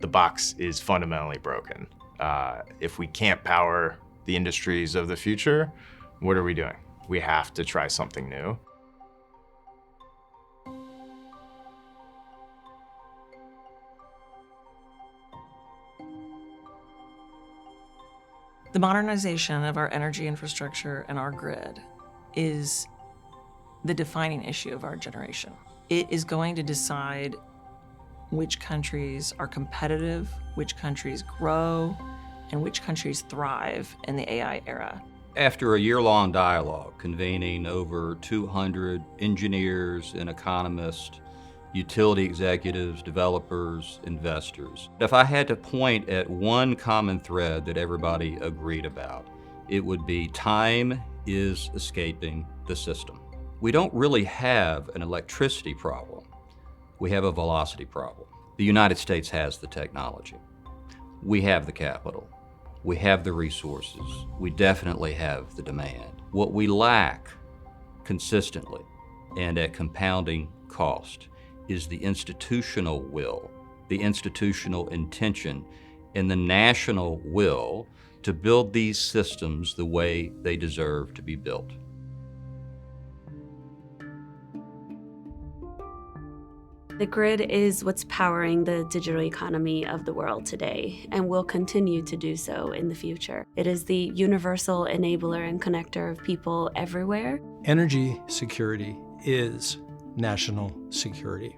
box is fundamentally broken. If we can't power the industries of the future, what are we doing? We have to try something new. The modernization of our energy infrastructure and our grid is the defining issue of our generation. It is going to decide which countries are competitive, which countries grow, and which countries thrive in the AI era. After a year-long dialogue convening over 200 engineers and economists, utility executives, developers, investors, if I had to point at one common thread that everybody agreed about, it would be time is escaping the system. We don't really have an electricity problem. We have a velocity problem. The United States has the technology. We have the capital. We have the resources. We definitely have the demand. What we lack consistently and at compounding cost is the institutional will, the institutional intention, and the national will to build these systems the way they deserve to be built. The grid is what's powering the digital economy of the world today and will continue to do so in the future. It is the universal enabler and connector of people everywhere. Energy security is national security.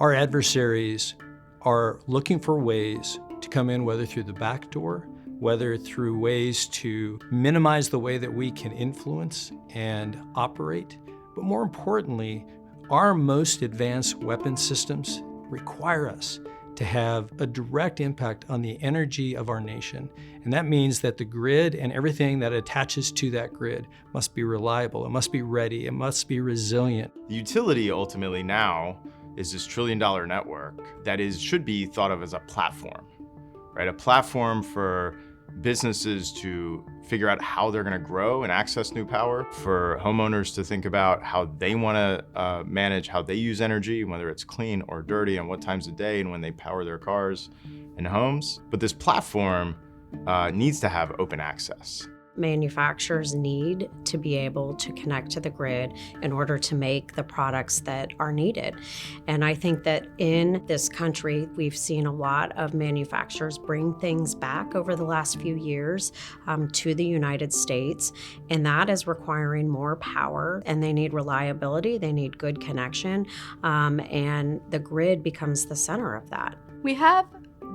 Our adversaries are looking for ways to come in, whether through the back door, whether through ways to minimize the way that we can influence and operate, but more importantly, our most advanced weapon systems require us to have a direct impact on the energy of our nation. And that means that the grid and everything that attaches to that grid must be reliable, it must be ready, it must be resilient. The utility ultimately now is this $1 trillion network that should be thought of as a platform, right? A platform for businesses to figure out how they're going to grow and access new power, for homeowners to think about how they want to manage how they use energy, whether it's clean or dirty, and what times of day and when they power their cars and homes. But this platform needs to have open access. Manufacturers need to be able to connect to the grid in order to make the products that are needed. And I think that in this country, we've seen a lot of manufacturers bring things back over the last few years to the United States, and that is requiring more power, and they need reliability, they need good connection, and the grid becomes the center of that. We have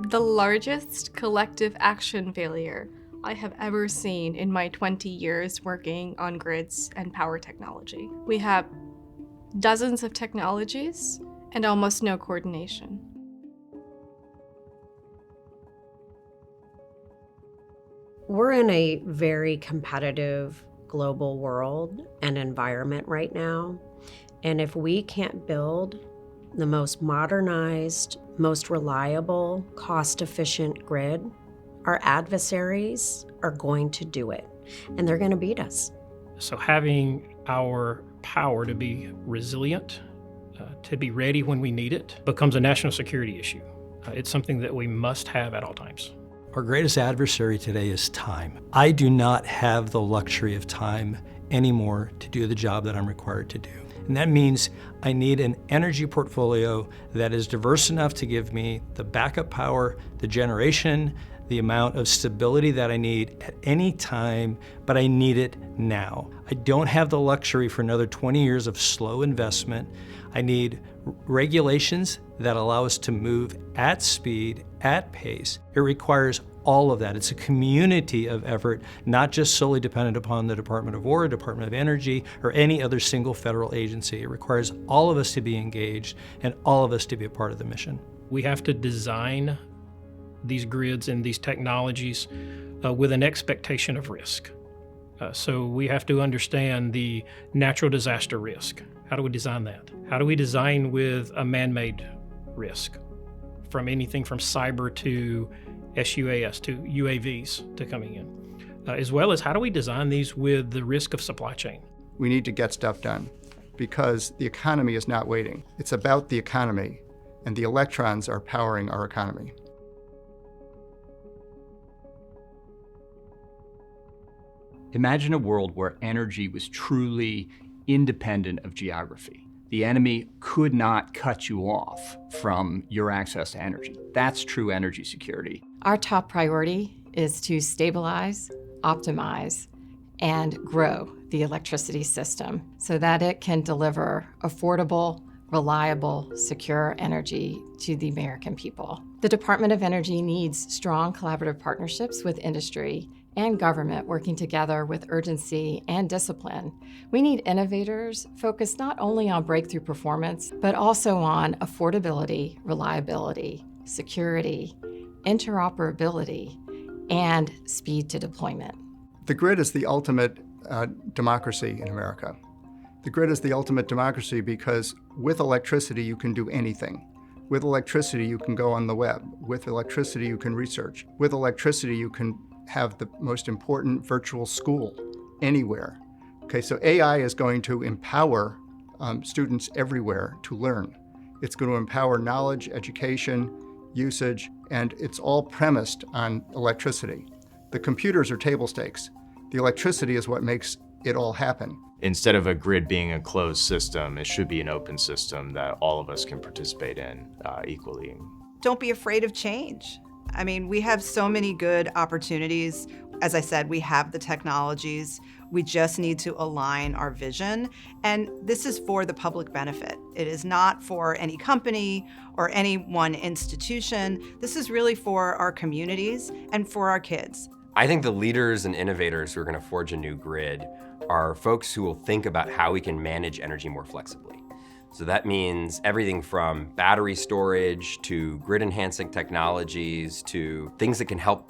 the largest collective action failure I have ever seen in my 20 years working on grids and power technology. We have dozens of technologies and almost no coordination. We're in a very competitive global world and environment right now, and if we can't build the most modernized, most reliable, cost-efficient grid, our adversaries are going to do it, and they're going to beat us. So having our power to be resilient, to be ready when we need it, becomes a national security issue. It's something that we must have at all times. Our greatest adversary today is time. I do not have the luxury of time anymore to do the job that I'm required to do. And that means I need an energy portfolio that is diverse enough to give me the backup power, the generation, the amount of stability that I need at any time, but I need it now. I don't have the luxury for another 20 years of slow investment. I need regulations that allow us to move at speed, at pace. It requires all of that. It's a community of effort, not just solely dependent upon the Department of War, Department of Energy, or any other single federal agency. It requires all of us to be engaged and all of us to be a part of the mission. We have to design these grids and these technologies with an expectation of risk. So we have to understand the natural disaster risk. How do we design that? How do we design with a man-made risk, from anything from cyber to SUAS to UAVs to coming in, as well as how do we design these with the risk of supply chain? We need to get stuff done because the economy is not waiting. It's about the economy, and the electrons are powering our economy. Imagine a world where energy was truly independent of geography. The enemy could not cut you off from your access to energy. That's true energy security. Our top priority is to stabilize, optimize, and grow the electricity system so that it can deliver affordable, reliable, secure energy to the American people. The Department of Energy needs strong collaborative partnerships with industry and government working together with urgency and discipline. We need innovators focused not only on breakthrough performance, but also on affordability, reliability, security, interoperability, and speed to deployment. The grid is the ultimate democracy in America. The grid is the ultimate democracy because with electricity you can do anything. With electricity you can go on the web. With electricity you can research. With electricity you can have the most important virtual school anywhere. Okay, so AI is going to empower students everywhere to learn. It's going to empower knowledge, education, usage, and it's all premised on electricity. The computers are table stakes. The electricity is what makes it all happen. Instead of a grid being a closed system, it should be an open system that all of us can participate in equally. Don't be afraid of change. I mean, we have so many good opportunities. As I said, we have the technologies. We just need to align our vision. And this is for the public benefit. It is not for any company or any one institution. This is really for our communities and for our kids. I think the leaders and innovators who are going to forge a new grid are folks who will think about how we can manage energy more flexibly. So that means everything from battery storage to grid-enhancing technologies to things that can help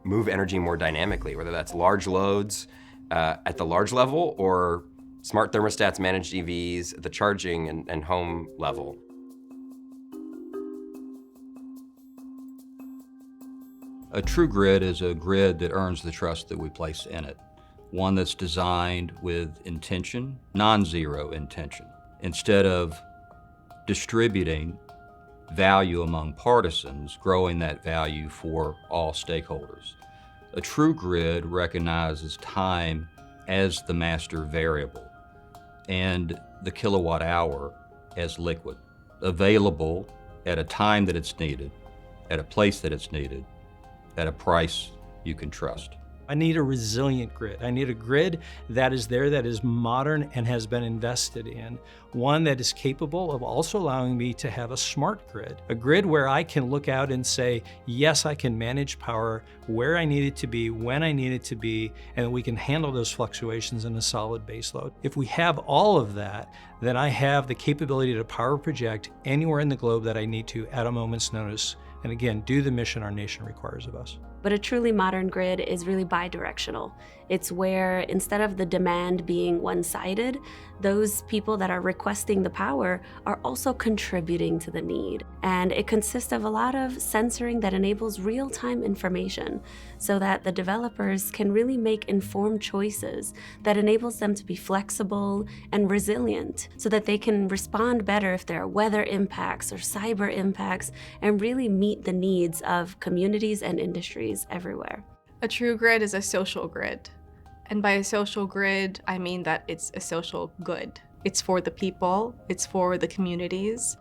move energy more dynamically, whether that's large loads at the large level or smart thermostats, managed EVs at the charging and home level. A true grid is a grid that earns the trust that we place in it. One that's designed with intention, non-zero intention. Instead of distributing value among partisans, growing that value for all stakeholders. A true grid recognizes time as the master variable and the kilowatt hour as liquid, available at a time that it's needed, at a place that it's needed, at a price you can trust. I need a resilient grid. I need a grid that is there, that is modern and has been invested in. One that is capable of also allowing me to have a smart grid. A grid where I can look out and say, yes, I can manage power where I need it to be, when I need it to be, and we can handle those fluctuations in a solid base load. If we have all of that, then I have the capability to power project anywhere in the globe that I need to at a moment's notice. And again, do the mission our nation requires of us. But a truly modern grid is really bidirectional. It's where instead of the demand being one-sided, those people that are requesting the power are also contributing to the need. And it consists of a lot of sensoring that enables real-time information so that the developers can really make informed choices that enables them to be flexible and resilient so that they can respond better if there are weather impacts or cyber impacts and really meet the needs of communities and industries everywhere. A true grid is a social grid. And by a social grid, I mean that it's a social good. It's for the people, it's for the communities.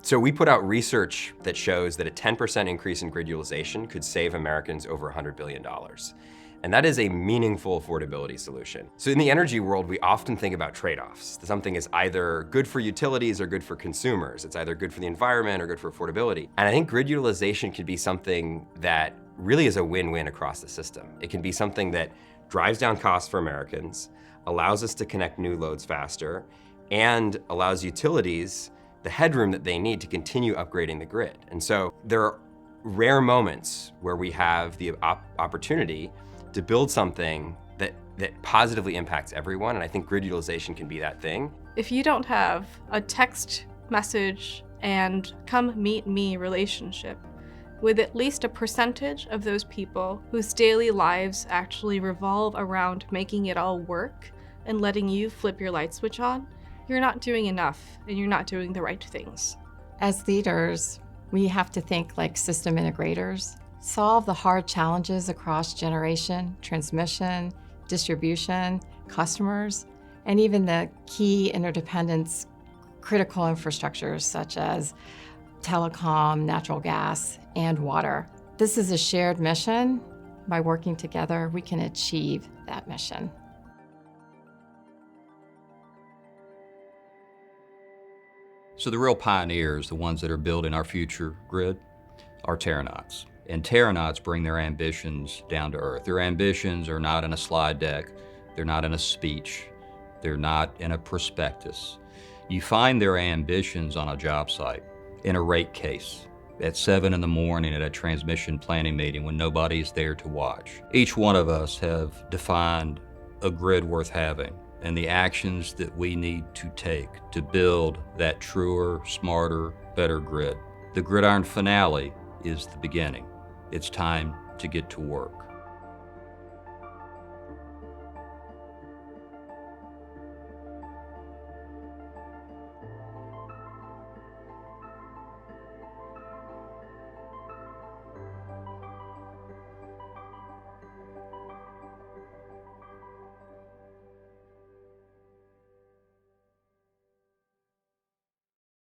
So we put out research that shows that a 10% increase in grid utilization could save Americans over $100 billion. And that is a meaningful affordability solution. So in the energy world, we often think about trade-offs. Something is either good for utilities or good for consumers. It's either good for the environment or good for affordability. And I think grid utilization can be something that really is a win-win across the system. It can be something that drives down costs for Americans, allows us to connect new loads faster, and allows utilities the headroom that they need to continue upgrading the grid. And so there are rare moments where we have the opportunity to build something that positively impacts everyone, and I think grid utilization can be that thing. If you don't have a text message and come meet me relationship with at least a percentage of those people whose daily lives actually revolve around making it all work and letting you flip your light switch on, you're not doing enough and you're not doing the right things. As leaders, we have to think like system integrators solve the hard challenges across generation, transmission, distribution, customers, and even the key interdependence critical infrastructures such as telecom, natural gas, and water. This is a shared mission. By working together, we can achieve that mission. So the real pioneers, the ones that are building our future grid, are terranauts. And terranauts bring their ambitions down to earth. Their ambitions are not in a slide deck, they're not in a speech, they're not in a prospectus. You find their ambitions on a job site, in a rate case, at 7 in the morning at a transmission planning meeting when nobody's there to watch. Each one of us have defined a grid worth having and the actions that we need to take to build that truer, smarter, better grid. The GridIron finale is the beginning. It's time to get to work.